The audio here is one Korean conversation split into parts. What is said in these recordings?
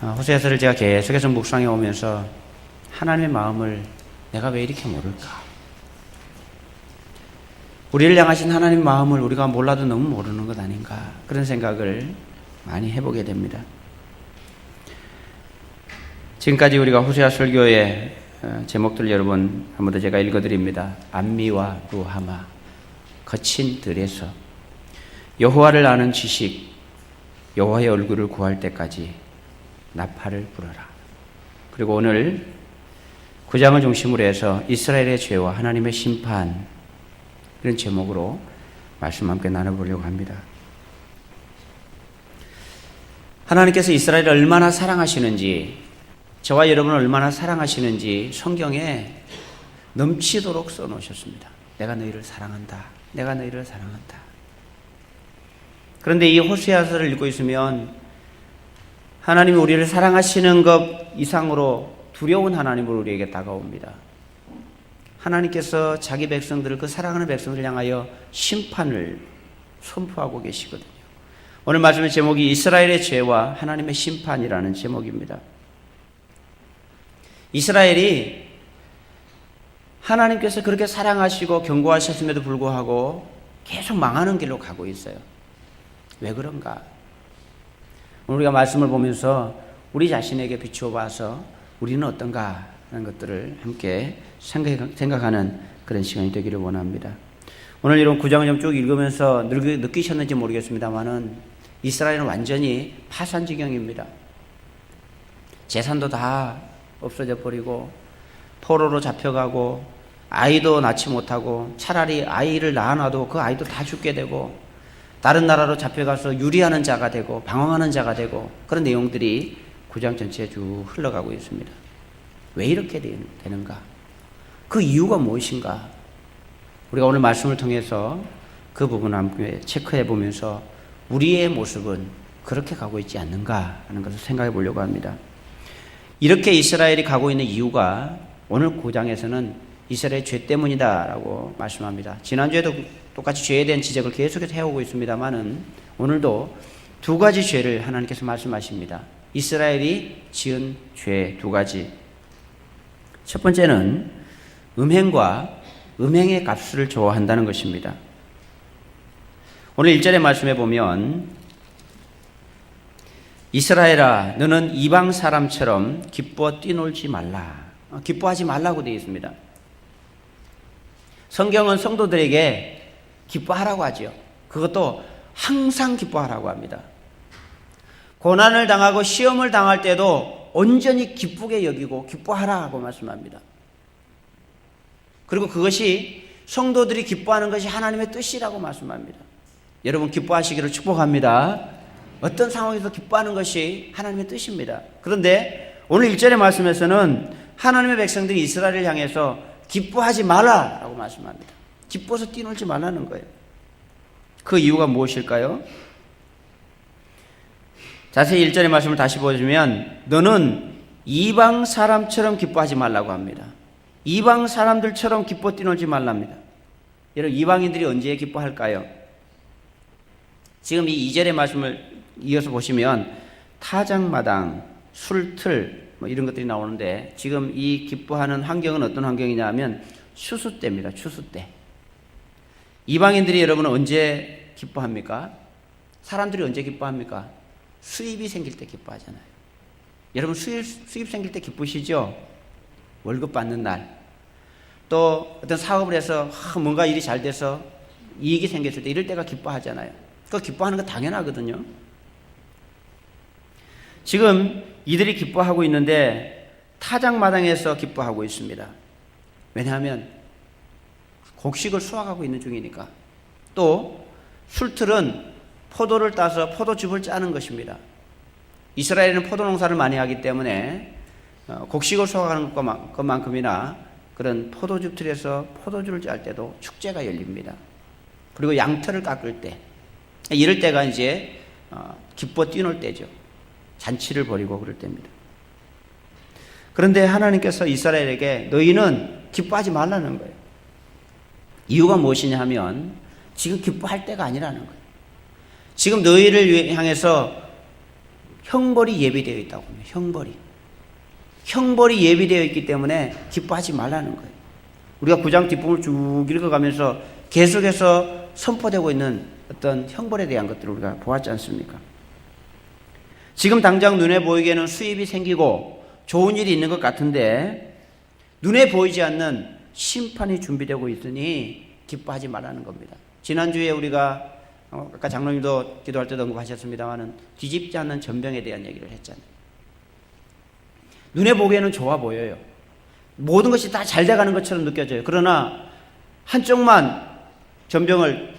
호세아서를 제가 계속해서 묵상해 오면서 하나님의 마음을 내가 왜 이렇게 모를까? 우리를 향하신 하나님의 마음을 우리가 몰라도 너무 모르는 것 아닌가? 그런 생각을 많이 해보게 됩니다. 지금까지 우리가 호세아 설교의 제목들 여러분 한번 더 제가 읽어드립니다. 암미와 루하마, 거친 들에서 여호와를 아는 지식, 여호와의 얼굴을 구할 때까지 나팔을 불어라. 그리고 오늘 9장을 중심으로 해서 이스라엘의 죄와 하나님의 심판, 이런 제목으로 말씀 함께 나눠보려고 합니다. 하나님께서 이스라엘을 얼마나 사랑하시는지, 저와 여러분을 얼마나 사랑하시는지 성경에 넘치도록 써놓으셨습니다. 내가 너희를 사랑한다. 내가 너희를 사랑한다. 그런데 이 호세아서를 읽고 있으면 하나님이 우리를 사랑하시는 것 이상으로 두려운 하나님으로 우리에게 다가옵니다. 하나님께서 자기 백성들을, 그 사랑하는 백성들을 향하여 심판을 선포하고 계시거든요. 오늘 말씀의 제목이 이스라엘의 죄와 하나님의 심판이라는 제목입니다. 이스라엘이 하나님께서 그렇게 사랑하시고 경고하셨음에도 불구하고 계속 망하는 길로 가고 있어요. 왜 그런가? 우리가 말씀을 보면서 우리 자신에게 비추어 봐서 우리는 어떤가 하는 것들을 함께 생각하는 그런 시간이 되기를 원합니다. 오늘 이런 9장을 좀 쭉 읽으면서 느끼셨는지 모르겠습니다만은 이스라엘은 완전히 파산지경입니다. 재산도 다 없어져 버리고 포로로 잡혀가고 아이도 낳지 못하고 차라리 아이를 낳아놔도 그 아이도 다 죽게 되고 다른 나라로 잡혀가서 유리하는 자가 되고 방황하는 자가 되고 그런 내용들이 9장 전체에 쭉 흘러가고 있습니다. 왜 이렇게 되는가? 그 이유가 무엇인가? 우리가 오늘 말씀을 통해서 그 부분을 함께 체크해 보면서 우리의 모습은 그렇게 가고 있지 않는가 하는 것을 생각해 보려고 합니다. 이렇게 이스라엘이 가고 있는 이유가 오늘 9장에서는 이스라엘의 죄 때문이다라고 말씀합니다. 지난주에도 똑같이 죄에 대한 지적을 계속해서 해오고 있습니다만은 오늘도 두 가지 죄를 하나님께서 말씀하십니다. 이스라엘이 지은 죄 두 가지. 첫 번째는 음행과 음행의 값을 좋아한다는 것입니다. 오늘 1절의 말씀에 보면 이스라엘아 너는 이방 사람처럼 기뻐 뛰놀지 말라. 기뻐하지 말라고 되어 있습니다. 성경은 성도들에게 기뻐하라고 하죠. 그것도 항상 기뻐하라고 합니다. 고난을 당하고 시험을 당할 때도 온전히 기쁘게 여기고 기뻐하라고 말씀합니다. 그리고 그것이 성도들이 기뻐하는 것이 하나님의 뜻이라고 말씀합니다. 여러분 기뻐하시기를 축복합니다. 어떤 상황에서 기뻐하는 것이 하나님의 뜻입니다. 그런데 오늘 1절의 말씀에서는 하나님의 백성들이 이스라엘을 향해서 기뻐하지 말라라고 말씀합니다. 기뻐서 뛰놀지 말라는 거예요. 그 이유가 무엇일까요? 자세히 1절의 말씀을 다시 보여주면 너는 이방 사람처럼 기뻐하지 말라고 합니다. 이방 사람들처럼 기뻐 뛰놀지 말랍니다. 여러분 이방인들이 언제 기뻐할까요? 지금 이 2절의 말씀을 이어서 보시면 타작마당, 술틀 뭐 이런 것들이 나오는데 지금 이 기뻐하는 환경은 어떤 환경이냐 하면 추수 때입니다. 추수 때. 이방인들이 여러분은 언제 기뻐합니까? 사람들이 언제 기뻐합니까? 수입이 생길 때 기뻐하잖아요. 여러분 수입 생길 때 기쁘시죠? 월급 받는 날. 또 어떤 사업을 해서 뭔가 일이 잘 돼서 이익이 생겼을 때 이럴 때가 기뻐하잖아요. 그 기뻐하는 거 당연하거든요. 지금 이들이 기뻐하고 있는데 타작마당에서 기뻐하고 있습니다. 왜냐하면 곡식을 수확하고 있는 중이니까. 또 술틀은 포도를 따서 포도즙을 짜는 것입니다. 이스라엘은 포도 농사를 많이 하기 때문에 곡식을 수확하는 것만큼이나 그런 포도즙 틀에서 포도주를 짤 때도 축제가 열립니다. 그리고 양털을 깎을 때 이럴 때가 이제 기뻐 뛰놀 때죠. 잔치를 벌이고 그럴 때입니다. 그런데 하나님께서 이스라엘에게 너희는 기뻐하지 말라는 거예요. 이유가 무엇이냐 하면 지금 기뻐할 때가 아니라는 거예요. 지금 너희를 향해서 형벌이 예비되어 있다고 합니다. 형벌이 예비되어 있기 때문에 기뻐하지 말라는 거예요. 우리가 9장 뒷부분을 쭉 읽어가면서 계속해서 선포되고 있는 어떤 형벌에 대한 것들을 우리가 보았지 않습니까? 지금 당장 눈에 보이게는 수입이 생기고 좋은 일이 있는 것 같은데 눈에 보이지 않는 심판이 준비되고 있으니 기뻐하지 말라는 겁니다. 지난주에 우리가 아까 장로님도 기도할 때도 언급하셨습니다만은 뒤집지 않는 전병에 대한 얘기를 했잖아요. 눈에 보기에는 좋아 보여요. 모든 것이 다 잘 돼가는 것처럼 느껴져요. 그러나 한쪽만 전병을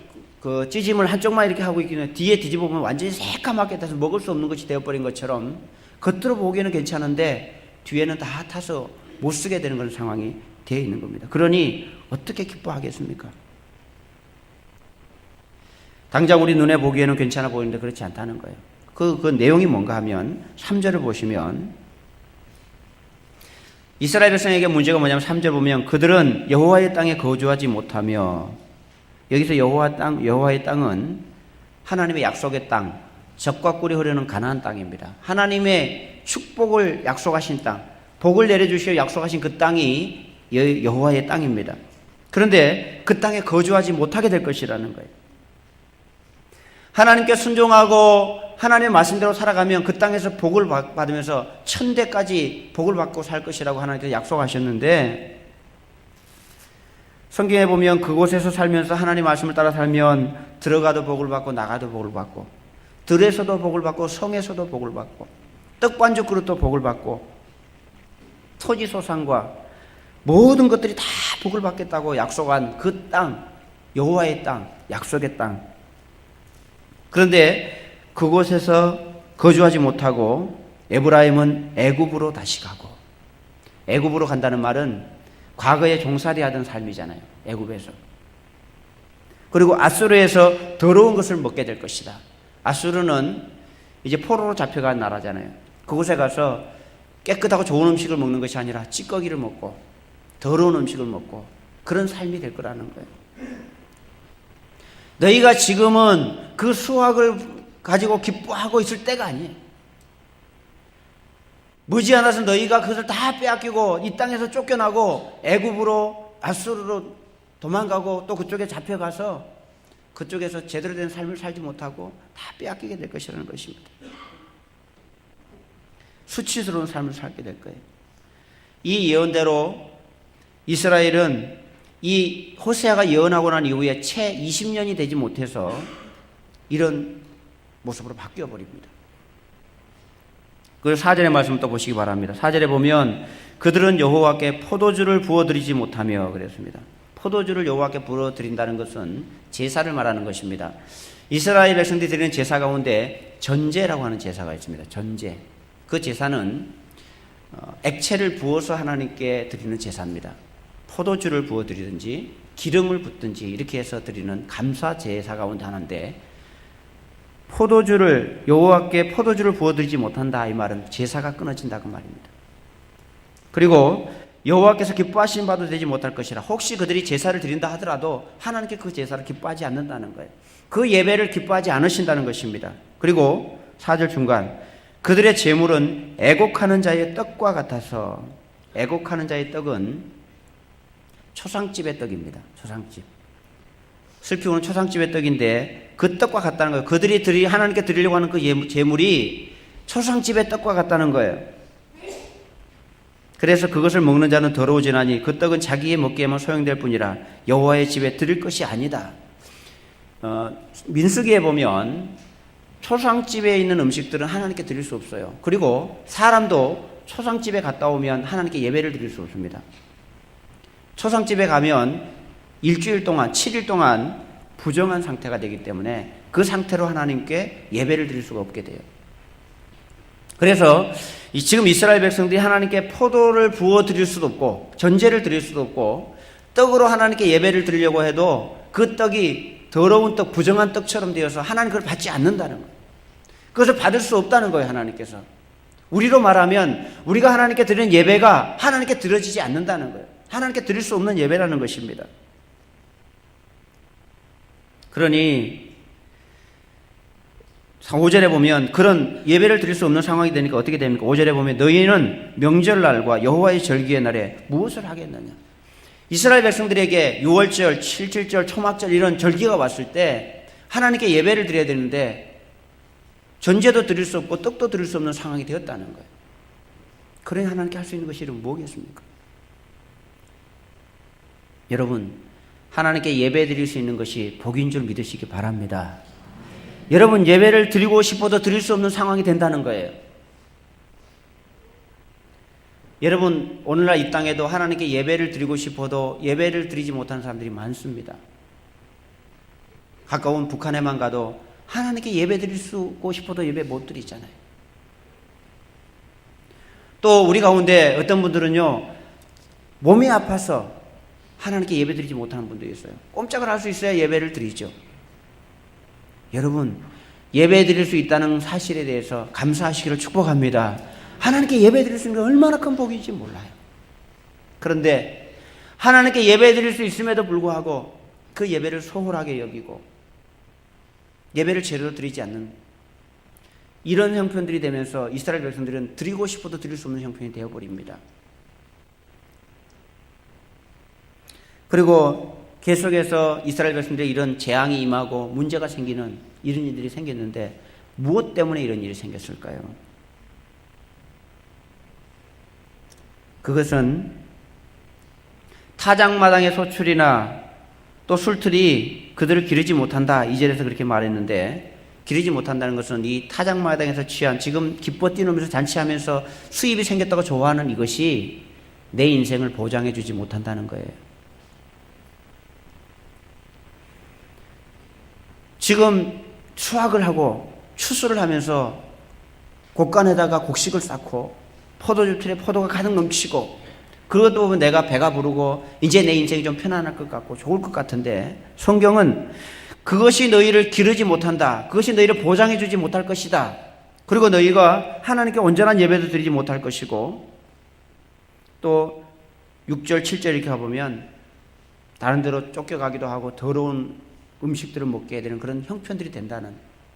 찌짐을 한쪽만 이렇게 하고 있기는 뒤에 뒤집어 보면 완전히 새까맣게 타서 먹을 수 없는 것이 되어버린 것처럼 겉으로 보기에는 괜찮은데 뒤에는 다 타서 못 쓰게 되는 그런 상황이 되어 있는 겁니다. 그러니 어떻게 기뻐하겠습니까? 당장 우리 눈에 보기에는 괜찮아 보이는데 그렇지 않다는 거예요. 그 내용이 뭔가 하면 3절을 보시면 이스라엘 백성에게 문제가 뭐냐면 3절 보면 그들은 여호와의 땅에 거주하지 못하며, 여기서 여호와의 땅은 하나님의 약속의 땅, 젖과 꿀이 흐르는 가나안 땅입니다. 하나님의 축복을 약속하신 땅, 복을 내려주시어 약속하신 그 땅이 여호와의 땅입니다. 그런데 그 땅에 거주하지 못하게 될 것이라는 거예요. 하나님께 순종하고 하나님의 말씀대로 살아가면 그 땅에서 복을 받으면서 천대까지 복을 받고 살 것이라고 하나님께서 약속하셨는데, 성경에 보면 그곳에서 살면서 하나님 말씀을 따라 살면 들어가도 복을 받고 나가도 복을 받고, 들에서도 복을 받고 성에서도 복을 받고, 떡반죽 그릇도 복을 받고, 토지 소산과 모든 것들이 다 복을 받겠다고 약속한 그 땅, 여호와의 땅, 약속의 땅. 그런데 그곳에서 거주하지 못하고 에브라임은 애굽으로 다시 가고, 애굽으로 간다는 말은 과거에 종살이 하던 삶이잖아요. 애굽에서. 그리고 아수르에서 더러운 것을 먹게 될 것이다. 아수르는 이제 포로로 잡혀간 나라잖아요. 그곳에 가서 깨끗하고 좋은 음식을 먹는 것이 아니라 찌꺼기를 먹고 더러운 음식을 먹고 그런 삶이 될 거라는 거예요. 너희가 지금은 그 수확을 가지고 기뻐하고 있을 때가 아니에요. 머지않아서 너희가 그것을 다 빼앗기고 이 땅에서 쫓겨나고 애굽으로 아수르로 도망가고 또 그쪽에 잡혀가서 그쪽에서 제대로 된 삶을 살지 못하고 다 빼앗기게 될 것이라는 것입니다. 수치스러운 삶을 살게 될 거예요. 이 예언대로 이스라엘은 이 호세아가 예언하고 난 이후에 채 20년이 되지 못해서 이런 모습으로 바뀌어 버립니다. 그래서 4절의 말씀을 또 보시기 바랍니다. 4절에 보면 그들은 여호와께 포도주를 부어드리지 못하며 그랬습니다. 포도주를 여호와께 부어드린다는 것은 제사를 말하는 것입니다. 이스라엘 백성들이 드리는 제사 가운데 전제라고 하는 제사가 있습니다. 전제. 그 제사는 액체를 부어서 하나님께 드리는 제사입니다. 포도주를 부어드리든지 기름을 붓든지 이렇게 해서 드리는 감사 제사 가운데 하나인데, 여호와께 포도주를 부어드리지 못한다 이 말은 제사가 끊어진다 그 말입니다. 그리고 여호와께서 기뻐하시는 바도 되지 못할 것이라, 혹시 그들이 제사를 드린다 하더라도 하나님께 그 제사를 기뻐하지 않는다는 거예요. 그 예배를 기뻐하지 않으신다는 것입니다. 그리고 4절 중간 그들의 제물은 애곡하는 자의 떡과 같아서, 애곡하는 자의 떡은 초상집의 떡입니다. 초상집. 슬피 우는 초상집의 떡인데 그 떡과 같다는 거예요. 그들이 하나님께 드리려고 하는 그 제물이 초상집의 떡과 같다는 거예요. 그래서 그것을 먹는 자는 더러워지나니 그 떡은 자기의 먹기에만 소용될 뿐이라 여호와의 집에 드릴 것이 아니다. 민수기에 보면 초상집에 있는 음식들은 하나님께 드릴 수 없어요. 그리고 사람도 초상집에 갔다 오면 하나님께 예배를 드릴 수 없습니다. 초상집에 가면 일주일 동안 7일 동안 부정한 상태가 되기 때문에 그 상태로 하나님께 예배를 드릴 수가 없게 돼요. 그래서 지금 이스라엘 백성들이 하나님께 포도를 부어 드릴 수도 없고 전제를 드릴 수도 없고 떡으로 하나님께 예배를 드리려고 해도 그 떡이 더러운 떡, 부정한 떡처럼 되어서 하나님 그걸 받지 않는다는 거예요. 그것을 받을 수 없다는 거예요. 하나님께서. 우리로 말하면 우리가 하나님께 드리는 예배가 하나님께 드려지지 않는다는 거예요. 하나님께 드릴 수 없는 예배라는 것입니다. 그러니 5절에 보면 그런 예배를 드릴 수 없는 상황이 되니까 어떻게 됩니까? 5절에 보면 너희는 명절날과 여호와의 절기의 날에 무엇을 하겠느냐? 이스라엘 백성들에게 6월절, 7.7절, 초막절 이런 절기가 왔을 때 하나님께 예배를 드려야 되는데 전제도 드릴 수 없고 떡도 드릴 수 없는 상황이 되었다는 거예요. 그러니 하나님께 할 수 있는 것이 뭐겠습니까? 여러분, 하나님께 예배 드릴 수 있는 것이 복인 줄 믿으시기 바랍니다. 여러분, 예배를 드리고 싶어도 드릴 수 없는 상황이 된다는 거예요. 여러분, 오늘날 이 땅에도 하나님께 예배를 드리고 싶어도 예배를 드리지 못하는 사람들이 많습니다. 가까운 북한에만 가도 하나님께 예배 드리고 싶어도 예배 못 드리잖아요. 또 우리 가운데 어떤 분들은요, 몸이 아파서 하나님께 예배 드리지 못하는 분도 있어요. 꼼짝을 할 수 있어야 예배를 드리죠. 여러분, 예배 드릴 수 있다는 사실에 대해서 감사하시기를 축복합니다. 하나님께 예배 드릴 수 있는 게 얼마나 큰 복인지 몰라요. 그런데 하나님께 예배 드릴 수 있음에도 불구하고 그 예배를 소홀하게 여기고 예배를 제대로 드리지 않는 이런 형편들이 되면서 이스라엘 백성들은 드리고 싶어도 드릴 수 없는 형편이 되어버립니다. 그리고 계속해서 이스라엘 백성들의 이런 재앙이 임하고 문제가 생기는 이런 일들이 생겼는데 무엇 때문에 이런 일이 생겼을까요? 그것은 타작마당의 소출이나 또 술틀이 그들을 기르지 못한다. 2절에서 그렇게 말했는데 기르지 못한다는 것은 이 타작마당에서 취한 지금 기뻐 뛰노면서 잔치하면서 수입이 생겼다고 좋아하는 이것이 내 인생을 보장해 주지 못한다는 거예요. 지금 수확을 하고 추수를 하면서 곡간에다가 곡식을 쌓고 포도주 틀에 포도가 가득 넘치고 그것도 보면 내가 배가 부르고 이제 내 인생이 좀 편안할 것 같고 좋을 것 같은데 성경은 그것이 너희를 기르지 못한다. 그것이 너희를 보장해 주지 못할 것이다. 그리고 너희가 하나님께 온전한 예배도 드리지 못할 것이고 또 6절 7절 이렇게 가보면 다른 데로 쫓겨가기도 하고 더러운 음식들을 먹게 되는 그런 형편들이 된다는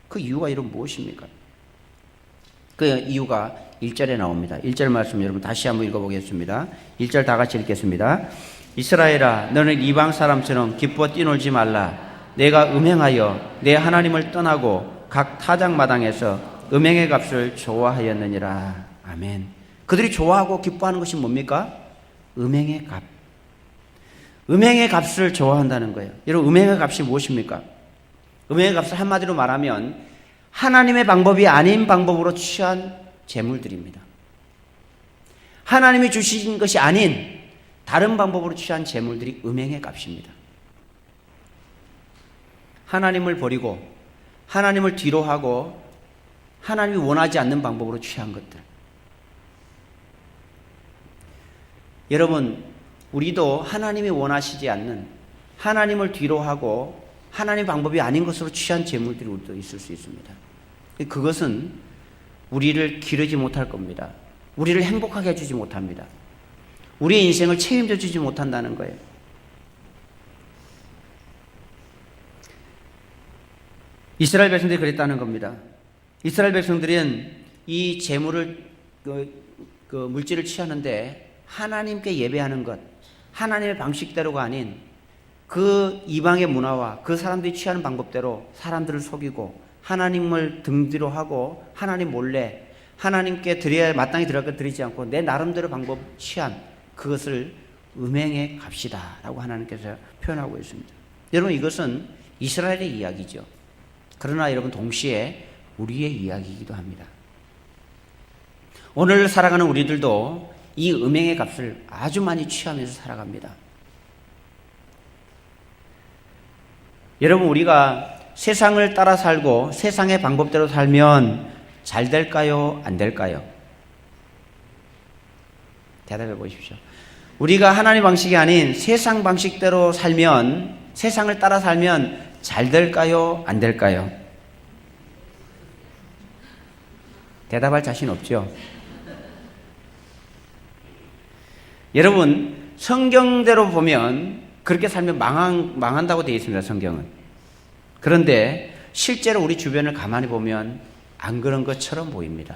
그 이유가 이런 무엇입니까? 그 이유가 1절에 나옵니다. 1절 말씀 여러분 다시 한번 읽어보겠습니다. 1절 다 같이 읽겠습니다. 이스라엘아 너는 이방 사람처럼 기뻐 뛰놀지 말라. 내가 음행하여 내 하나님을 떠나고 각 타작마당에서 음행의 값을 좋아하였느니라. 아멘. 그들이 좋아하고 기뻐하는 것이 뭡니까? 음행의 값. 음행의 값을 좋아한다는 거예요. 여러분 음행의 값이 무엇입니까? 음행의 값을 한마디로 말하면 하나님의 방법이 아닌 방법으로 취한 재물들입니다. 하나님이 주신 것이 아닌 다른 방법으로 취한 재물들이 음행의 값입니다. 하나님을 버리고 하나님을 뒤로 하고 하나님이 원하지 않는 방법으로 취한 것들. 여러분 우리도 하나님이 원하시지 않는 하나님을 뒤로 하고 하나님 방법이 아닌 것으로 취한 재물들이 우리도 있을 수 있습니다. 그것은 우리를 기르지 못할 겁니다. 우리를 행복하게 해주지 못합니다. 우리의 인생을 책임져 주지 못한다는 거예요. 이스라엘 백성들이 그랬다는 겁니다. 이스라엘 백성들은 이 재물을 물질을 취하는데 하나님께 예배하는 것, 하나님의 방식대로가 아닌 그 이방의 문화와 그 사람들이 취하는 방법대로 사람들을 속이고 하나님을 등뒤로 하고 하나님 몰래 하나님께 드려야 마땅히 드릴 것 드리지 않고 내 나름대로 방법 취한 그것을 음행의 값이다 라고 하나님께서 표현하고 있습니다. 여러분 이것은 이스라엘의 이야기죠. 그러나 여러분 동시에 우리의 이야기이기도 합니다. 오늘 살아가는 우리들도 이 음행의 값을 아주 많이 취하면서 살아갑니다. 여러분 우리가 세상을 따라 살고 세상의 방법대로 살면 잘 될까요? 안 될까요? 대답해 보십시오. 우리가 하나님 방식이 아닌 세상 방식대로 살면 세상을 따라 살면 잘 될까요? 안 될까요? 대답할 자신 없죠? 여러분 성경대로 보면 그렇게 살면 망한다고 되어 있습니다. 성경은. 그런데 실제로 우리 주변을 가만히 보면 안 그런 것처럼 보입니다.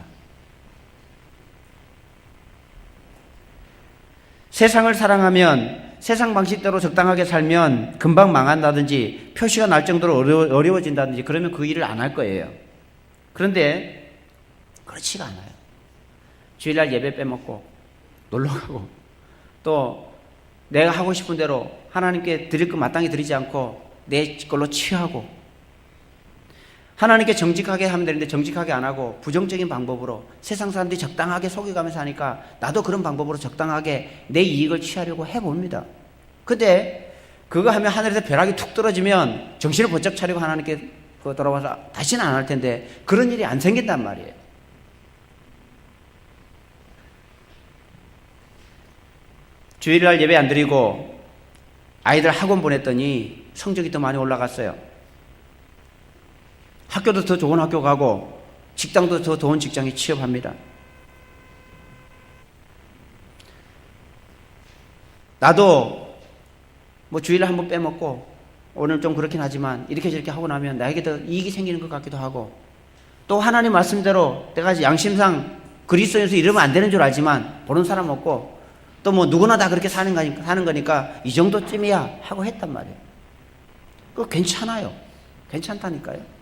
세상을 사랑하면, 세상 방식대로 적당하게 살면 금방 망한다든지 표시가 날 정도로 어려워진다든지 그러면 그 일을 안 할 거예요. 그런데 그렇지가 않아요. 주일날 예배 빼먹고 놀러가고 또 내가 하고 싶은 대로 하나님께 드릴 거 마땅히 드리지 않고 내 걸로 취하고, 하나님께 정직하게 하면 되는데 정직하게 안 하고 부정적인 방법으로 세상 사람들이 적당하게 속여가면서 하니까 나도 그런 방법으로 적당하게 내 이익을 취하려고 해봅니다. 근데 그거 하면 하늘에서 벼락이 툭 떨어지면 정신을 번쩍 차리고 하나님께 돌아와서 다시는 안 할 텐데 그런 일이 안 생긴단 말이에요. 주일날 예배 안 드리고 아이들 학원 보냈더니 성적이 더 많이 올라갔어요. 학교도 더 좋은 학교 가고 직장도 더 좋은 직장에 취업합니다. 나도 뭐 주일날 한번 빼먹고 오늘 좀 그렇긴 하지만 이렇게 저렇게 하고 나면 나에게 더 이익이 생기는 것 같기도 하고, 또 하나님 말씀대로 내가 양심상 그리스도인에서 이러면 안 되는 줄 알지만 보는 사람 없고 또 뭐 누구나 다 그렇게 사는 거니까 이 정도쯤이야 하고 했단 말이에요. 그거 괜찮아요. 괜찮다니까요.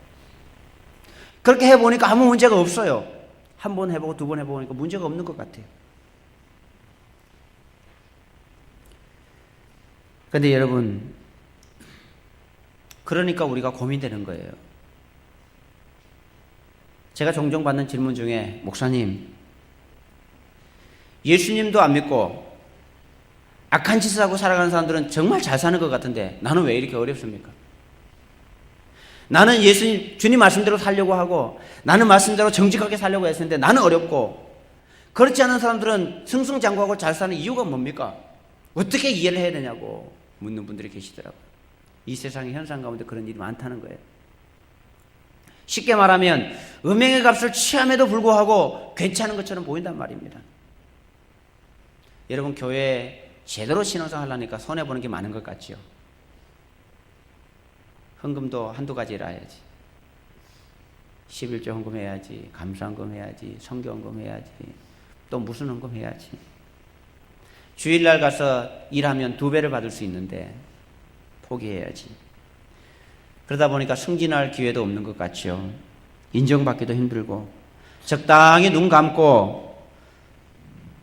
그렇게 해보니까 아무 문제가 없어요. 한 번 해보고 두 번 해보니까 문제가 없는 것 같아요. 그런데 여러분, 그러니까 우리가 고민되는 거예요. 제가 종종 받는 질문 중에, 목사님, 예수님도 안 믿고 악한 짓을 하고 살아가는 사람들은 정말 잘 사는 것 같은데 나는 왜 이렇게 어렵습니까? 나는 주님 말씀대로 살려고 하고 나는 말씀대로 정직하게 살려고 했었는데 나는 어렵고, 그렇지 않은 사람들은 승승장구하고 잘 사는 이유가 뭡니까? 어떻게 이해를 해야 되냐고 묻는 분들이 계시더라고요. 이 세상의 현상 가운데 그런 일이 많다는 거예요. 쉽게 말하면 음행의 값을 취함에도 불구하고 괜찮은 것처럼 보인단 말입니다. 여러분, 교회에 제대로 신앙생활 하려니까 손해보는 게 많은 것 같지요. 헌금도 한두 가지를 해야지. 11조 헌금 해야지, 감사헌금 해야지, 성경헌금 해야지, 또 무슨 헌금 해야지. 주일날 가서 일하면 2배를 받을 수 있는데 포기해야지. 그러다 보니까 승진할 기회도 없는 것 같죠. 인정받기도 힘들고 적당히 눈 감고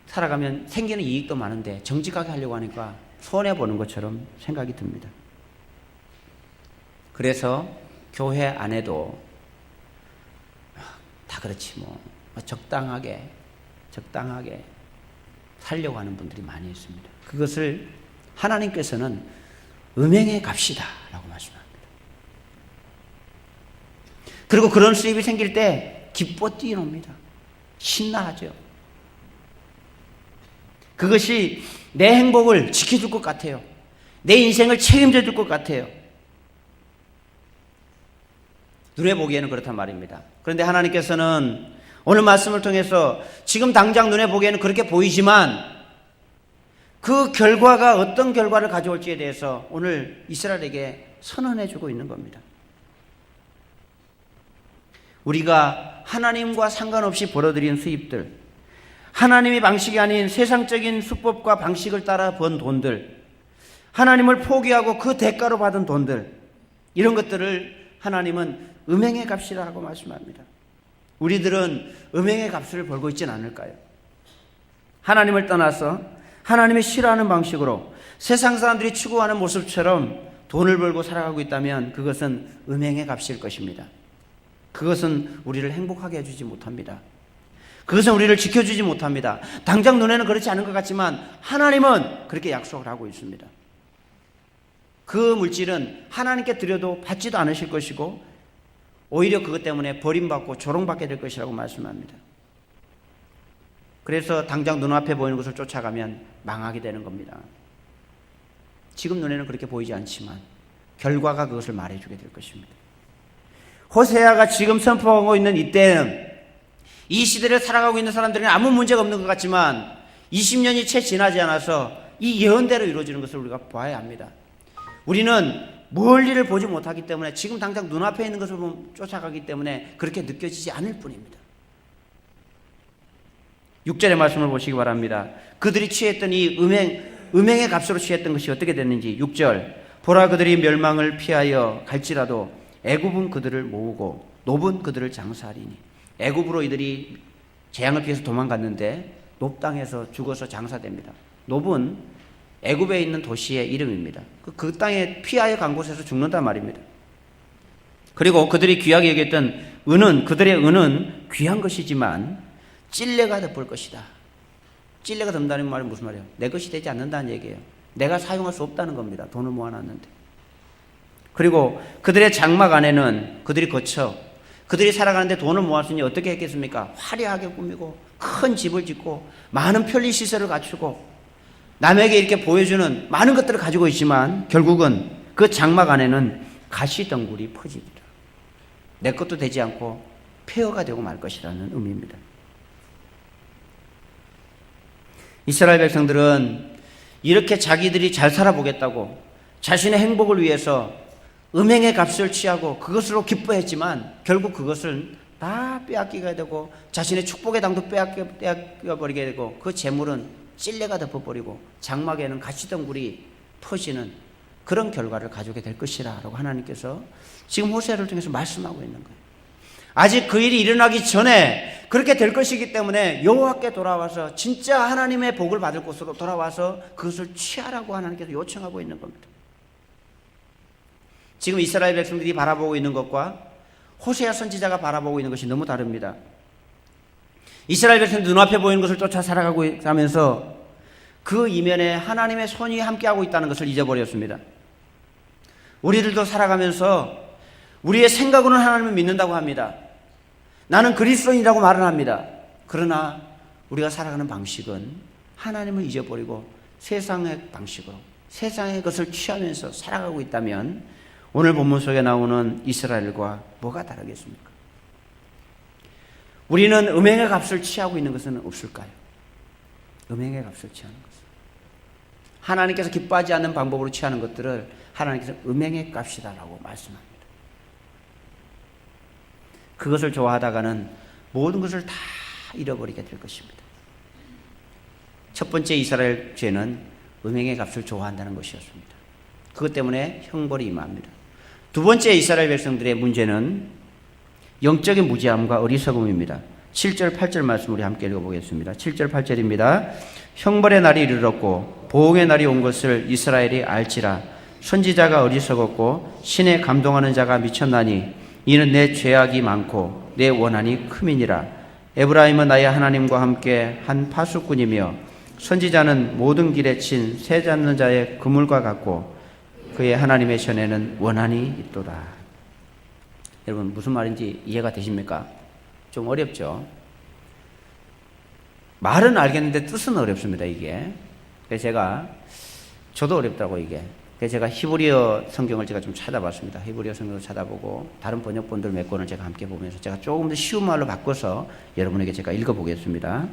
살아가면 생기는 이익도 많은데 정직하게 하려고 하니까 손해보는 것처럼 생각이 듭니다. 그래서 교회 안에도 다 그렇지 뭐 적당하게 살려고 하는 분들이 많이 있습니다. 그것을 하나님께서는 음행의 값이다 라고 말씀합니다. 그리고 그런 수입이 생길 때 기뻐 뛰어놉니다. 신나하죠. 그것이 내 행복을 지켜줄 것 같아요. 내 인생을 책임져 줄 것 같아요. 눈에 보기에는 그렇단 말입니다. 그런데 하나님께서는 오늘 말씀을 통해서 지금 당장 눈에 보기에는 그렇게 보이지만 그 결과가 어떤 결과를 가져올지에 대해서 오늘 이스라엘에게 선언해 주고 있는 겁니다. 우리가 하나님과 상관없이 벌어들인 수입들, 하나님의 방식이 아닌 세상적인 수법과 방식을 따라 번 돈들, 하나님을 포기하고 그 대가로 받은 돈들, 이런 것들을 하나님은 음행의 값이라고 말씀합니다. 우리들은 음행의 값을 벌고 있지는 않을까요? 하나님을 떠나서 하나님이 싫어하는 방식으로 세상 사람들이 추구하는 모습처럼 돈을 벌고 살아가고 있다면 그것은 음행의 값일 것입니다. 그것은 우리를 행복하게 해주지 못합니다. 그것은 우리를 지켜주지 못합니다. 당장 눈에는 그렇지 않은 것 같지만 하나님은 그렇게 약속을 하고 있습니다. 그 물질은 하나님께 드려도 받지도 않으실 것이고 오히려 그것 때문에 버림받고 조롱받게 될 것이라고 말씀합니다. 그래서 당장 눈앞에 보이는 것을 쫓아가면 망하게 되는 겁니다. 지금 눈에는 그렇게 보이지 않지만 결과가 그것을 말해주게 될 것입니다. 호세아가 지금 선포하고 있는 이때는 이 시대를 살아가고 있는 사람들은 아무 문제가 없는 것 같지만 20년이 채 지나지 않아서 이 예언대로 이루어지는 것을 우리가 봐야 합니다. 우리는 멀리를 보지 못하기 때문에 지금 당장 눈앞에 있는 것을 쫓아가기 때문에 그렇게 느껴지지 않을 뿐입니다. 6절의 말씀을 보시기 바랍니다. 그들이 취했던 이 음행의 값으로 취했던 것이 어떻게 됐는지. 6절, 보라 그들이 멸망을 피하여 갈지라도 애굽은 그들을 모으고 놉은 그들을 장사하리니. 애굽으로 이들이 재앙을 피해서 도망갔는데 놉 땅에서 죽어서 장사됩니다. 놉은 애굽에 있는 도시의 이름입니다. 그 땅에 피하여 간 곳에서 죽는단 말입니다. 그리고 그들이 귀하게 여겼던 은은, 그들의 은은 귀한 것이지만 찔레가 덮을 것이다. 찔레가 덮는다는 말은 무슨 말이에요? 내 것이 되지 않는다는 얘기예요. 내가 사용할 수 없다는 겁니다. 돈을 모아놨는데. 그리고 그들의 장막 안에는 그들이 거쳐 그들이 살아가는데 돈을 모았으니 어떻게 했겠습니까? 화려하게 꾸미고 큰 집을 짓고 많은 편리시설을 갖추고 남에게 이렇게 보여주는 많은 것들을 가지고 있지만 결국은 그 장막 안에는 가시덩굴이 퍼지리라. 내 것도 되지 않고 폐허가 되고 말 것이라는 의미입니다. 이스라엘 백성들은 이렇게 자기들이 잘 살아보겠다고 자신의 행복을 위해서 음행의 값을 취하고 그것으로 기뻐했지만 결국 그것을 다 빼앗기게 되고 자신의 축복의 당도 빼앗겨버리게 되고 그 재물은 찔레가 덮어버리고 장막에는 가시덩굴이 퍼지는 그런 결과를 가져오게 될 것이라 라고 하나님께서 지금 호세아를 통해서 말씀하고 있는 거예요. 아직 그 일이 일어나기 전에 그렇게 될 것이기 때문에 여호와께 돌아와서 진짜 하나님의 복을 받을 곳으로 돌아와서 그것을 취하라고 하나님께서 요청하고 있는 겁니다. 지금 이스라엘 백성들이 바라보고 있는 것과 호세아 선지자가 바라보고 있는 것이 너무 다릅니다. 이스라엘 백성들 눈앞에 보이는 것을 쫓아 살아가고 가면서 그 이면에 하나님의 손이 함께하고 있다는 것을 잊어버렸습니다. 우리들도 살아가면서 우리의 생각으로는 하나님을 믿는다고 합니다. 나는 그리스도인이라고 말을 합니다. 그러나 우리가 살아가는 방식은 하나님을 잊어버리고 세상의 방식으로 세상의 것을 취하면서 살아가고 있다면 오늘 본문 속에 나오는 이스라엘과 뭐가 다르겠습니까? 우리는 음행의 값을 취하고 있는 것은 없을까요? 음행의 값을 취하는 것은 하나님께서 기뻐하지 않는 방법으로 취하는 것들을 하나님께서 음행의 값이다라고 말씀합니다. 그것을 좋아하다가는 모든 것을 다 잃어버리게 될 것입니다. 첫 번째 이스라엘 죄는 음행의 값을 좋아한다는 것이었습니다. 그것 때문에 형벌이 임합니다. 두 번째 이스라엘 백성들의 문제는 영적인 무지함과 어리석음입니다. 7절 8절 말씀 우리 함께 읽어보겠습니다. 7절 8절입니다. 형벌의 날이 이르렀고 보응의 날이 온 것을 이스라엘이 알지라. 선지자가 어리석었고 신에 감동하는 자가 미쳤나니 이는 내 죄악이 많고 내 원한이 크민이라. 에브라임은 나의 하나님과 함께 한 파수꾼이며 선지자는 모든 길에 친 새 잡는 자의 그물과 같고 그의 하나님의 전에는 원한이 있도다. 여러분 무슨 말인지 이해가 되십니까? 좀 어렵죠? 말은 알겠는데 뜻은 어렵습니다. 이게. 그래서 저도 어렵다고 이게. 그래서 제가 히브리어 성경을 제가 좀 찾아봤습니다. 히브리어 성경을 찾아보고 다른 번역본들 몇 권을 제가 함께 보면서 제가 조금 더 쉬운 말로 바꿔서 여러분에게 제가 읽어보겠습니다.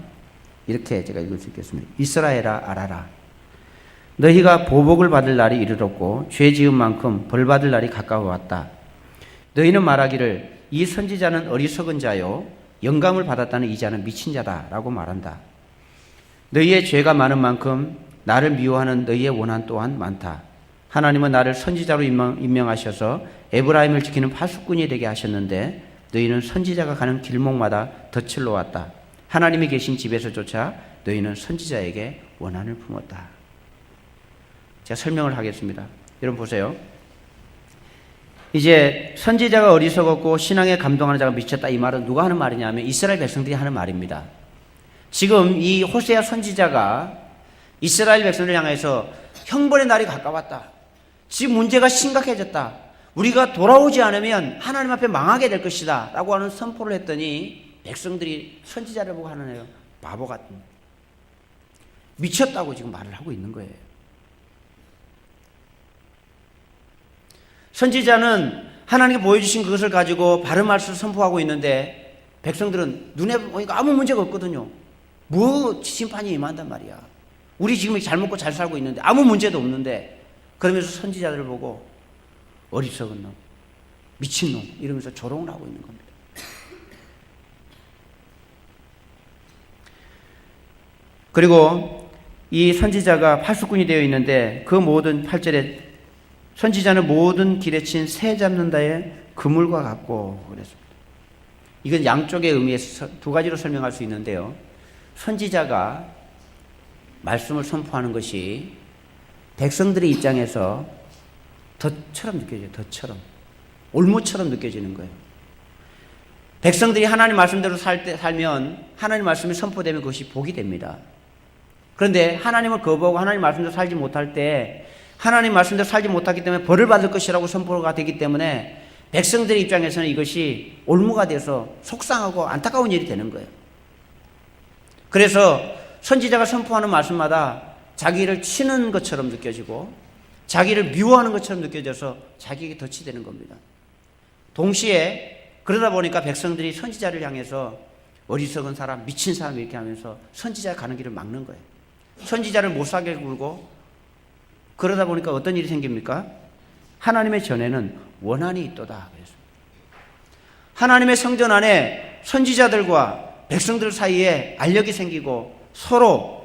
이렇게 제가 읽을 수 있겠습니다. 이스라엘아 알아라. 너희가 보복을 받을 날이 이르렀고 죄 지은 만큼 벌 받을 날이 가까워 왔다. 너희는 말하기를 이 선지자는 어리석은 자요 영감을 받았다는 이 자는 미친 자다 라고 말한다. 너희의 죄가 많은 만큼 나를 미워하는 너희의 원한 또한 많다. 하나님은 나를 선지자로 임명하셔서 에브라임을 지키는 파수꾼이 되게 하셨는데 너희는 선지자가 가는 길목마다 덫을 놓았다. 하나님이 계신 집에서조차 너희는 선지자에게 원한을 품었다. 제가 설명을 하겠습니다. 여러분 보세요. 이제 선지자가 어리석었고 신앙에 감동하는 자가 미쳤다. 이 말은 누가 하는 말이냐면 이스라엘 백성들이 하는 말입니다. 지금 이 호세아 선지자가 이스라엘 백성들을 향해서 형벌의 날이 가까웠다. 지금 문제가 심각해졌다. 우리가 돌아오지 않으면 하나님 앞에 망하게 될 것이다. 라고 하는 선포를 했더니 백성들이 선지자를 보고 하는 애요. 바보 같은. 미쳤다고 지금 말을 하고 있는 거예요. 선지자는 하나님께 보여주신 그것을 가지고 바른 말씀을 선포하고 있는데 백성들은 눈에 보니까 아무 문제가 없거든요. 뭐 심판이 임한단 말이야. 우리 지금 잘 먹고 잘 살고 있는데 아무 문제도 없는데 그러면서 선지자들을 보고 어리석은 놈, 미친놈 이러면서 조롱을 하고 있는 겁니다. 그리고 이 선지자가 팔수꾼이 되어 있는데 그 모든 8절에 선지자는 모든 길에 친 새 잡는다의 그물과 같고 그랬습니다. 이건 양쪽의 의미에서 두 가지로 설명할 수 있는데요. 선지자가 말씀을 선포하는 것이 백성들의 입장에서 덫처럼 느껴져요. 덫처럼. 올무처럼 느껴지는 거예요. 백성들이 하나님 말씀대로 살면 하나님 말씀이 선포되면 그것이 복이 됩니다. 그런데 하나님을 거부하고 하나님 말씀대로 살지 못할 때 하나님 말씀대로 살지 못하기 때문에 벌을 받을 것이라고 선포가 되기 때문에 백성들의 입장에서는 이것이 올무가 돼서 속상하고 안타까운 일이 되는 거예요. 그래서 선지자가 선포하는 말씀마다 자기를 치는 것처럼 느껴지고 자기를 미워하는 것처럼 느껴져서 자기에게 덫이 되는 겁니다. 동시에 그러다 보니까 백성들이 선지자를 향해서 어리석은 사람, 미친 사람 이렇게 하면서 선지자가 가는 길을 막는 거예요. 선지자를 못 살게 굴고 그러다 보니까 어떤 일이 생깁니까? 하나님의 전에는 원한이 있도다. 그래서 하나님의 성전 안에 선지자들과 백성들 사이에 알력이 생기고 서로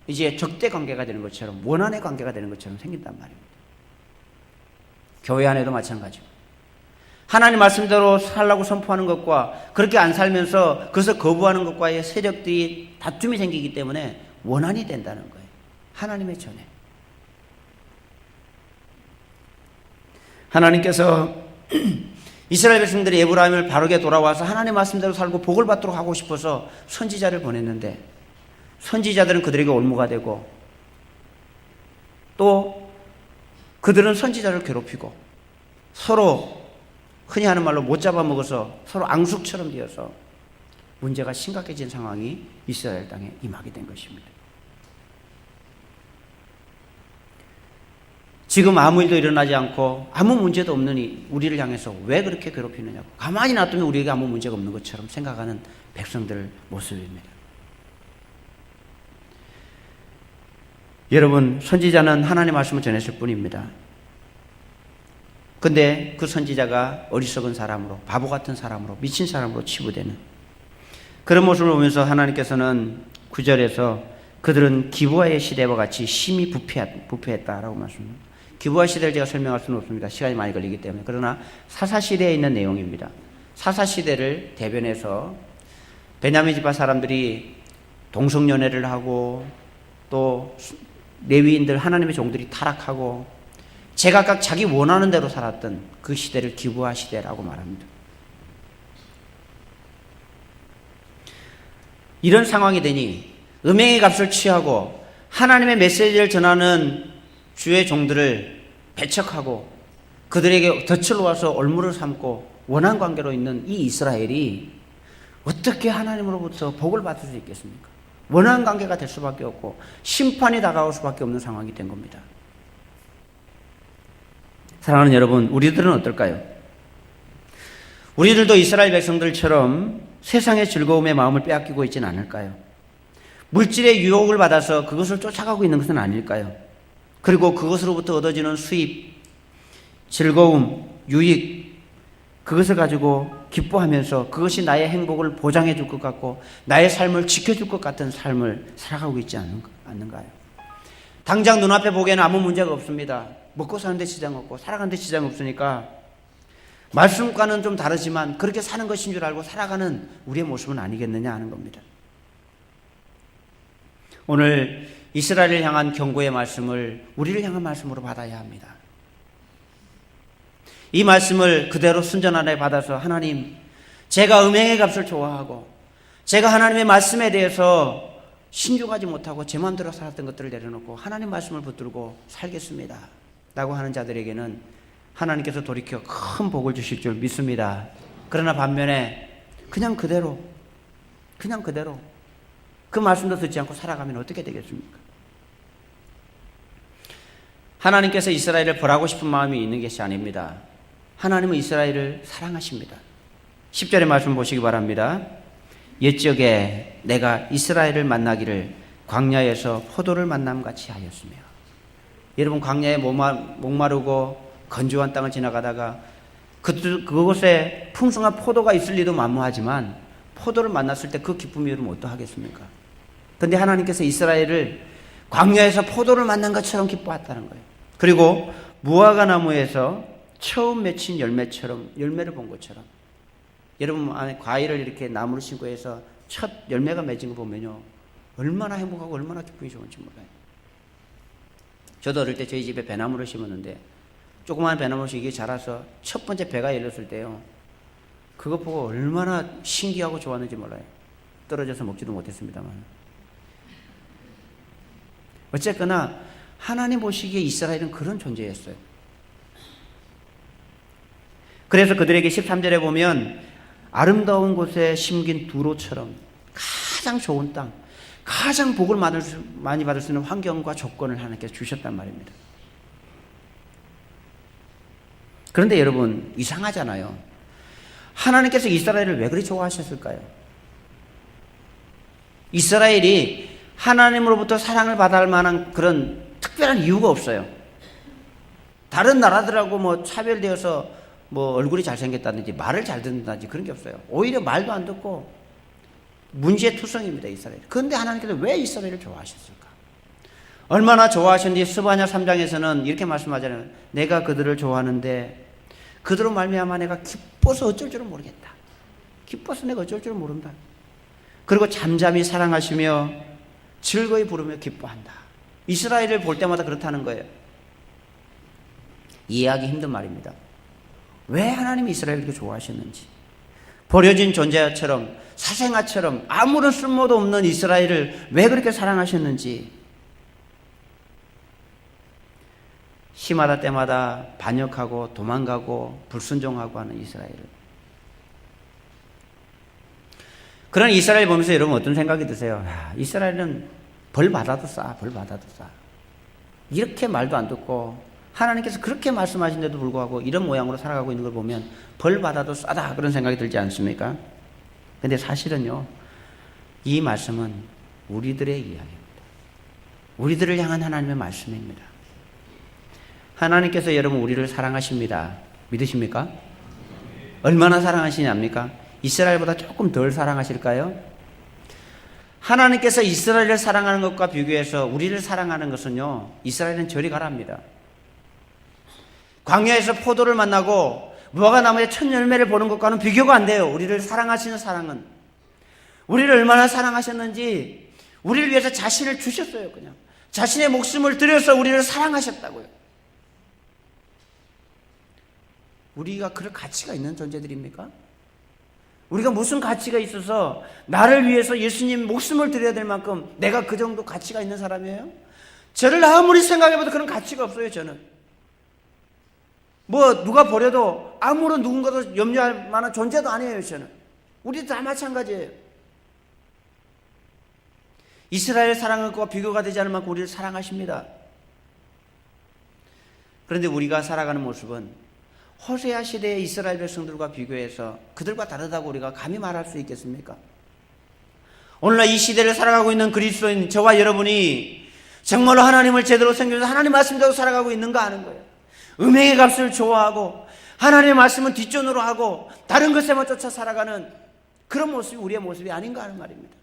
이제 적대 관계가 되는 것처럼 원한의 관계가 되는 것처럼 생긴단 말입니다. 교회 안에도 마찬가지고 하나님 말씀대로 살라고 선포하는 것과 그렇게 안 살면서 그것을 거부하는 것과의 세력들이 다툼이 생기기 때문에 원한이 된다는 거예요. 하나님의 전에. 하나님께서 이스라엘 백성들이 에브라임을 바르게 돌아와서 하나님 말씀대로 살고 복을 받도록 하고 싶어서 선지자를 보냈는데 선지자들은 그들에게 올무가 되고 또 그들은 선지자를 괴롭히고 서로 흔히 하는 말로 못 잡아먹어서 서로 앙숙처럼 되어서 문제가 심각해진 상황이 이스라엘 땅에 임하게 된 것입니다. 지금 아무 일도 일어나지 않고 아무 문제도 없는 우리를 향해서 왜 그렇게 괴롭히느냐고 가만히 놔두면 우리에게 아무 문제가 없는 것처럼 생각하는 백성들 모습입니다. 여러분, 선지자는 하나님의 말씀을 전했을 뿐입니다. 근데 그 선지자가 어리석은 사람으로, 바보 같은 사람으로, 미친 사람으로 치부되는 그런 모습을 보면서 하나님께서는 9절에서 그들은 기브아의 시대와 같이 심히 부패했다라고 말씀합니다. 기브아 시대를 제가 설명할 수는 없습니다. 시간이 많이 걸리기 때문에. 그러나 사사 시대에 있는 내용입니다. 사사 시대를 대변해서 베냐민 지파 사람들이 동성연애를 하고 또 레위인들 하나님의 종들이 타락하고 제각각 자기 원하는 대로 살았던 그 시대를 기브아 시대라고 말합니다. 이런 상황이 되니 음행의 값을 취하고 하나님의 메시지를 전하는 주의 종들을 배척하고 그들에게 덫을 놓아서 올무를 삼고 원한 관계로 있는 이 이스라엘이 어떻게 하나님으로부터 복을 받을 수 있겠습니까? 원한 관계가 될 수밖에 없고 심판이 다가올 수밖에 없는 상황이 된 겁니다. 사랑하는 여러분, 우리들은 어떨까요? 우리들도 이스라엘 백성들처럼 세상의 즐거움의 마음을 빼앗기고 있지는 않을까요? 물질의 유혹을 받아서 그것을 쫓아가고 있는 것은 아닐까요? 그리고 그것으로부터 얻어지는 수입, 즐거움, 유익, 그것을 가지고 기뻐하면서 그것이 나의 행복을 보장해 줄 것 같고 나의 삶을 지켜줄 것 같은 삶을 살아가고 있지 않는가요? 당장 눈앞에 보기에는 아무 문제가 없습니다. 먹고 사는데 지장 없고 살아가는데 지장 없으니까 말씀과는 좀 다르지만 그렇게 사는 것인 줄 알고 살아가는 우리의 모습은 아니겠느냐 하는 겁니다. 오늘 이스라엘을 향한 경고의 말씀을 우리를 향한 말씀으로 받아야 합니다. 이 말씀을 그대로 순전 안에 받아서 하나님, 제가 음행의 값을 좋아하고 제가 하나님의 말씀에 대해서 신중하지 못하고 제 마음대로 살았던 것들을 내려놓고 하나님 말씀을 붙들고 살겠습니다 라고 하는 자들에게는 하나님께서 돌이켜 큰 복을 주실 줄 믿습니다. 그러나 반면에 그냥 그대로 그 말씀도 듣지 않고 살아가면 어떻게 되겠습니까? 하나님께서 이스라엘을 벌하고 싶은 마음이 있는 것이 아닙니다. 하나님은 이스라엘을 사랑하십니다. 10절의 말씀 보시기 바랍니다. 옛적에 내가 이스라엘을 만나기를 광야에서 포도를 만남같이 하였으며. 여러분, 광야에 목마르고 건조한 땅을 지나가다가 그곳에 풍성한 포도가 있을 리도 만무하지만 포도를 만났을 때 그 기쁨이 여러분 어떠하겠습니까? 그런데 하나님께서 이스라엘을 광야에서 포도를 만난 것처럼 기뻐했다는 거예요. 그리고 무화과 나무에서 처음 맺힌 열매처럼 열매를 본 것처럼 여러분 안에 과일을 이렇게 나무를 심고 해서 첫 열매가 맺은 거 보면요 얼마나 행복하고 얼마나 기분이 좋은지 몰라요. 저도 어릴 때 저희 집에 배나무를 심었는데 조그마한 배나무씩 이게 자라서 첫 번째 배가 열렸을 때요 그거 보고 얼마나 신기하고 좋았는지 몰라요. 떨어져서 먹지도 못했습니다만 어쨌거나 하나님 보시기에 이스라엘은 그런 존재였어요. 그래서 그들에게 13절에 보면 아름다운 곳에 심긴 두로처럼 가장 좋은 땅, 가장 복을 많이 받을 수 있는 환경과 조건을 하나님께서 주셨단 말입니다. 그런데 여러분 이상하잖아요. 하나님께서 이스라엘을 왜 그리 좋아하셨을까요? 이스라엘이 하나님으로부터 사랑을 받을 만한 그런 특별한 이유가 없어요. 다른 나라들하고 뭐 차별되어서 뭐 얼굴이 잘생겼다든지 말을 잘 듣는다든지 그런 게 없어요. 오히려 말도 안 듣고 문제투성입니다, 이스라엘. 그런데 하나님께서 왜 이스라엘을 좋아하셨을까? 얼마나 좋아하셨는지 스바냐 3장에서는 이렇게 말씀하잖아요. 내가 그들을 좋아하는데 그들로 말미암아 내가 기뻐서 어쩔 줄은 모르겠다. 기뻐서 내가 어쩔 줄은 모른다. 그리고 잠잠히 사랑하시며 즐거이 부르며 기뻐한다. 이스라엘을 볼 때마다 그렇다는 거예요. 이해하기 힘든 말입니다. 왜 하나님이 이스라엘을 그렇게 좋아하셨는지, 버려진 존재처럼 사생아처럼 아무런 쓸모도 없는 이스라엘을 왜 그렇게 사랑하셨는지, 시마다 때마다 반역하고 도망가고 불순종하고 하는 이스라엘을, 그런 이스라엘 보면서 여러분 어떤 생각이 드세요? 이스라엘은 벌 받아도 싸, 벌 받아도 싸. 이렇게 말도 안 듣고 하나님께서 그렇게 말씀하신데도 불구하고 이런 모양으로 살아가고 있는 걸 보면 벌 받아도 싸다 그런 생각이 들지 않습니까? 근데 사실은요, 이 말씀은 우리들의 이야기입니다. 우리들을 향한 하나님의 말씀입니다. 하나님께서 여러분 우리를 사랑하십니다. 믿으십니까? 얼마나 사랑하시냐입니까? 이스라엘보다 조금 덜 사랑하실까요? 하나님께서 이스라엘을 사랑하는 것과 비교해서 우리를 사랑하는 것은요, 이스라엘은 저리 가랍니다. 광야에서 포도를 만나고 무화과 나무의 첫 열매를 보는 것과는 비교가 안 돼요. 우리를 사랑하시는 사랑은. 우리를 얼마나 사랑하셨는지 우리를 위해서 자신을 주셨어요. 그냥 자신의 목숨을 들여서 우리를 사랑하셨다고요. 우리가 그럴 가치가 있는 존재들입니까? 우리가 무슨 가치가 있어서 나를 위해서 예수님 목숨을 드려야 될 만큼 내가 그 정도 가치가 있는 사람이에요? 저를 아무리 생각해봐도 그런 가치가 없어요. 저는 뭐 누가 버려도 아무런 누군가도 염려할 만한 존재도 아니에요. 저는 우리도 다 마찬가지예요. 이스라엘 사랑과 비교가 되지 않을 만큼 우리를 사랑하십니다. 그런데 우리가 살아가는 모습은 호세아 시대의 이스라엘 백성들과 비교해서 그들과 다르다고 우리가 감히 말할 수 있겠습니까? 오늘날 이 시대를 살아가고 있는 그리스도인 저와 여러분이 정말로 하나님을 제대로 섬기면서 하나님 말씀대로 살아가고 있는가 하는 거예요. 음행의 값을 좋아하고 하나님의 말씀은 뒷전으로 하고 다른 것에만 쫓아 살아가는 그런 모습이 우리의 모습이 아닌가 하는 말입니다.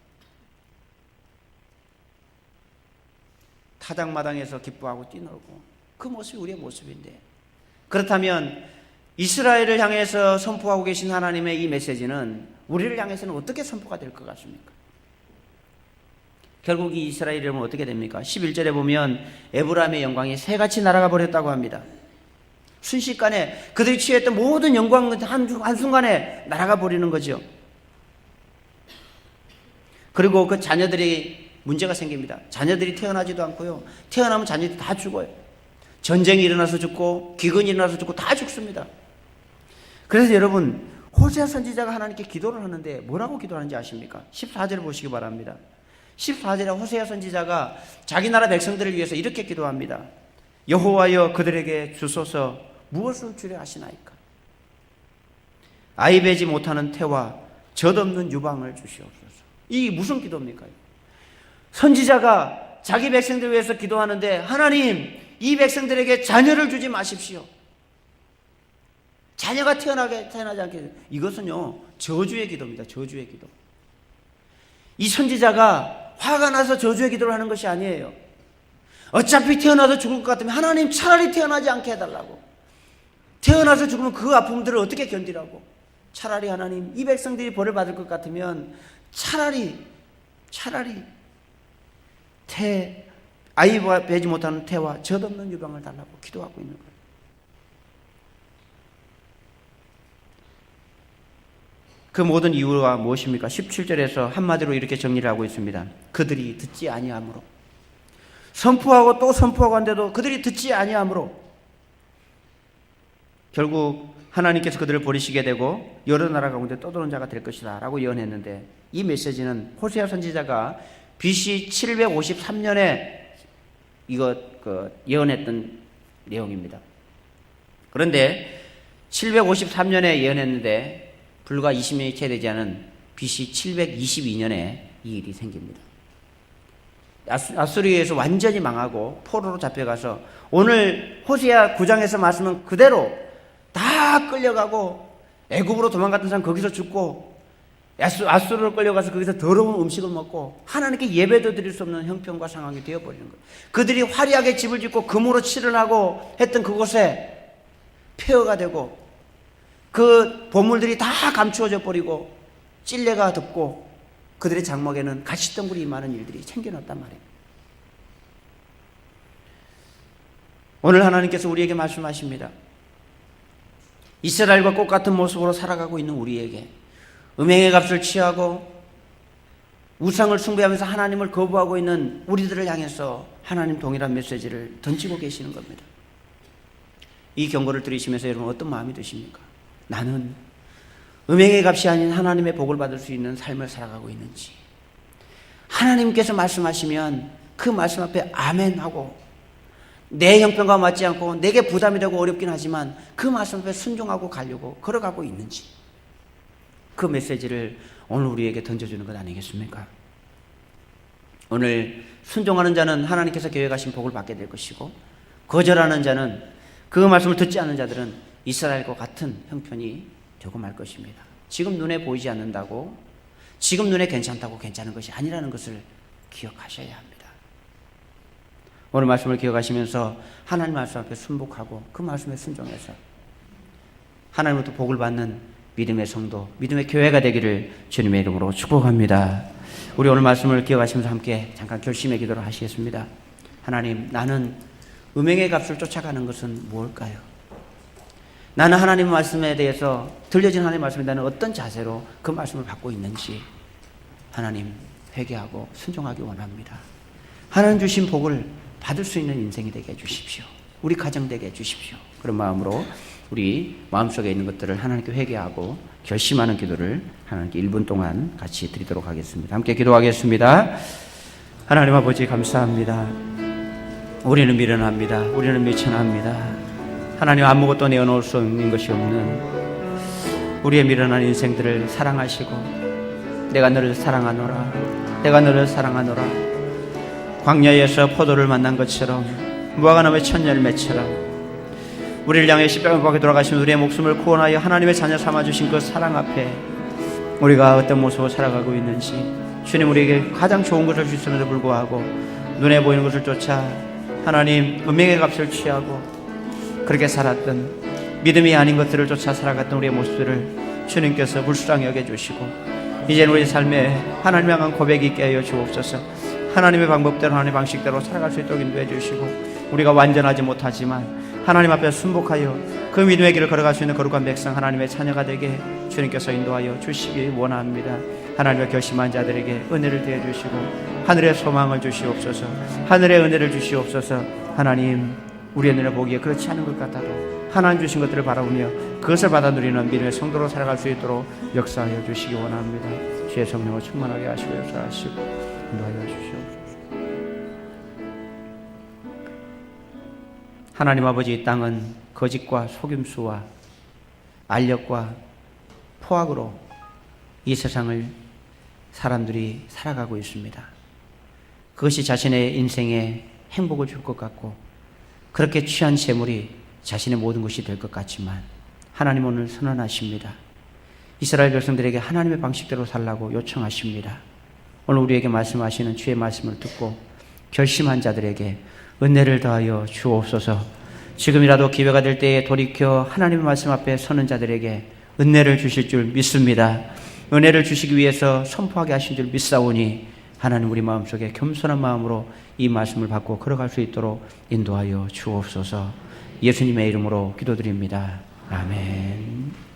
타작마당에서 기뻐하고 뛰놀고 그 모습이 우리의 모습인데, 그렇다면 이스라엘을 향해서 선포하고 계신 하나님의 이 메시지는 우리를 향해서는 어떻게 선포가 될 것 같습니까? 결국 이 이스라엘 이름은 어떻게 됩니까? 11절에 보면 에브라임의 영광이 새같이 날아가 버렸다고 합니다. 순식간에 그들이 취했던 모든 영광은 한순간에 날아가 버리는 거죠. 그리고 그 자녀들이 문제가 생깁니다. 자녀들이 태어나지도 않고요, 태어나면 자녀들이 다 죽어요. 전쟁이 일어나서 죽고 기근이 일어나서 죽고 다 죽습니다. 그래서 여러분 호세아 선지자가 하나님께 기도를 하는데 뭐라고 기도하는지 아십니까? 14절을 보시기 바랍니다. 14절에 호세아 선지자가 자기 나라 백성들을 위해서 이렇게 기도합니다. 여호와여 그들에게 주소서 무엇을 주려 하시나이까? 아이 배지 못하는 태와 젖없는 유방을 주시옵소서. 이 무슨 기도입니까? 선지자가 자기 백성들을 위해서 기도하는데 하나님 이 백성들에게 자녀를 주지 마십시오. 자녀가 태어나지 않게. 이것은요, 저주의 기도입니다. 저주의 기도. 이 선지자가 화가 나서 저주의 기도를 하는 것이 아니에요. 어차피 태어나서 죽을 것 같으면 하나님 차라리 태어나지 않게 해달라고. 태어나서 죽으면 그 아픔들을 어떻게 견디라고. 차라리 하나님, 이 백성들이 벌을 받을 것 같으면 차라리 아이와 배지 못하는 태와 젖없는 유방을 달라고 기도하고 있는 거예요. 그 모든 이유가 무엇입니까? 17절에서 한마디로 이렇게 정리를 하고 있습니다. 그들이 듣지 아니하므로. 선포하고 또 선포하고 한데도 그들이 듣지 아니하므로 결국 하나님께서 그들을 버리시게 되고 여러 나라 가운데 떠도는 자가 될 것이다 라고 예언했는데, 이 메시지는 호세아 선지자가 BC 753년에 예언했던 내용입니다. 그런데 753년에 예언했는데 불과 20년이 채 되지 않은 BC 722년에 이 일이 생깁니다. 아수리에서 완전히 망하고 포로로 잡혀가서 오늘 호세아 9장에서 말씀은 그대로 다 끌려가고 애굽으로 도망갔던 사람 거기서 죽고 아수르로 끌려가서 거기서 더러운 음식을 먹고 하나님께 예배도 드릴 수 없는 형편과 상황이 되어버리는 거예요. 그들이 화려하게 집을 짓고 금으로 칠을 하고 했던 그곳에 폐허가 되고 그 보물들이 다 감추어져 버리고 찔레가 덮고 그들의 장막에는 가시덩굴이 많은 일들이 챙겨놨단 말이에요. 오늘 하나님께서 우리에게 말씀하십니다. 이스라엘과 똑같은 모습으로 살아가고 있는 우리에게 음행의 값을 취하고 우상을 숭배하면서 하나님을 거부하고 있는 우리들을 향해서 하나님 동일한 메시지를 던지고 계시는 겁니다. 이 경고를 들으시면서 여러분 어떤 마음이 드십니까? 나는 음행의 값이 아닌 하나님의 복을 받을 수 있는 삶을 살아가고 있는지, 하나님께서 말씀하시면 그 말씀 앞에 아멘 하고 내 형편과 맞지 않고 내게 부담이 되고 어렵긴 하지만 그 말씀 앞에 순종하고 가려고 걸어가고 있는지, 그 메시지를 오늘 우리에게 던져주는 것 아니겠습니까? 오늘 순종하는 자는 하나님께서 계획하신 복을 받게 될 것이고, 거절하는 자는, 그 말씀을 듣지 않는 자들은 이스라엘과 같은 형편이 되고 말 것입니다. 지금 눈에 보이지 않는다고, 지금 눈에 괜찮다고 괜찮은 것이 아니라는 것을 기억하셔야 합니다. 오늘 말씀을 기억하시면서 하나님 말씀 앞에 순복하고 그 말씀에 순종해서 하나님으로부터 복을 받는 믿음의 성도, 믿음의 교회가 되기를 주님의 이름으로 축복합니다. 우리 오늘 말씀을 기억하시면서 함께 잠깐 결심의 기도를 하시겠습니다. 하나님, 나는 음행의 값을 쫓아가는 것은 무엇일까요? 나는 하나님의 말씀에 대해서, 들려진 하나님의 말씀에 나는 어떤 자세로 그 말씀을 받고 있는지 하나님 회개하고 순종하기 원합니다. 하나님 주신 복을 받을 수 있는 인생이 되게 해주십시오. 우리 가정 되게 해주십시오. 그런 마음으로 우리 마음속에 있는 것들을 하나님께 회개하고 결심하는 기도를 하나님께 1분 동안 같이 드리도록 하겠습니다. 함께 기도하겠습니다. 하나님 아버지 감사합니다. 우리는 미련합니다. 우리는 미천합니다. 하나님 아무것도 내어놓을 수 있는 것이 없는 우리의 미련한 인생들을 사랑하시고 내가 너를 사랑하노라, 내가 너를 사랑하노라, 광야에서 포도를 만난 것처럼 무화과나무의 첫 열매처럼 우리를 향해 십자가 밖에 돌아가신 우리의 목숨을 구원하여 하나님의 자녀 삼아주신 그 사랑 앞에 우리가 어떤 모습으로 살아가고 있는지, 주님 우리에게 가장 좋은 것을 주셨음에도 불구하고 눈에 보이는 것을 쫓아 하나님 음행의 값을 취하고 그렇게 살았던, 믿음이 아닌 것들을 쫓아 살아갔던 우리의 모습들을 주님께서 불쌍히 여겨주시고 이제는 우리 삶에 하나님 향한 고백이 있게 하여 주옵소서. 하나님의 방법대로, 하나님의 방식대로 살아갈 수 있도록 인도해 주시고, 우리가 완전하지 못하지만 하나님 앞에 순복하여 그 믿음의 길을 걸어갈 수 있는 거룩한 백성, 하나님의 자녀가 되게 주님께서 인도하여 주시기 원합니다. 하나님의 결심한 자들에게 은혜를 더해 주시고 하늘의 소망을 주시옵소서. 하늘의 은혜를 주시옵소서. 하나님, 우리의 눈에 보기에 그렇지 않은 것 같아도 하나님 주신 것들을 바라보며 그것을 받아 누리는 믿음의 성도로 살아갈 수 있도록 역사하여 주시기 원합니다. 주의 성령을 충만하게 하시고 역사하시고 인도하여 주시옵소서. 하나님 아버지, 이 땅은 거짓과 속임수와 알력과 포악으로 이 세상을 사람들이 살아가고 있습니다. 그것이 자신의 인생에 행복을 줄 것 같고 그렇게 취한 재물이 자신의 모든 것이 될 것 같지만, 하나님 오늘 선언하십니다. 이스라엘 백성들에게 하나님의 방식대로 살라고 요청하십니다. 오늘 우리에게 말씀하시는 주의 말씀을 듣고 결심한 자들에게 은혜를 더하여 주옵소서. 지금이라도 기회가 될 때에 돌이켜 하나님의 말씀 앞에 서는 자들에게 은혜를 주실 줄 믿습니다. 은혜를 주시기 위해서 선포하게 하신 줄 믿사오니 하나님 우리 마음속에 겸손한 마음으로 이 말씀을 받고 걸어갈 수 있도록 인도하여 주옵소서. 예수님의 이름으로 기도드립니다. 아멘.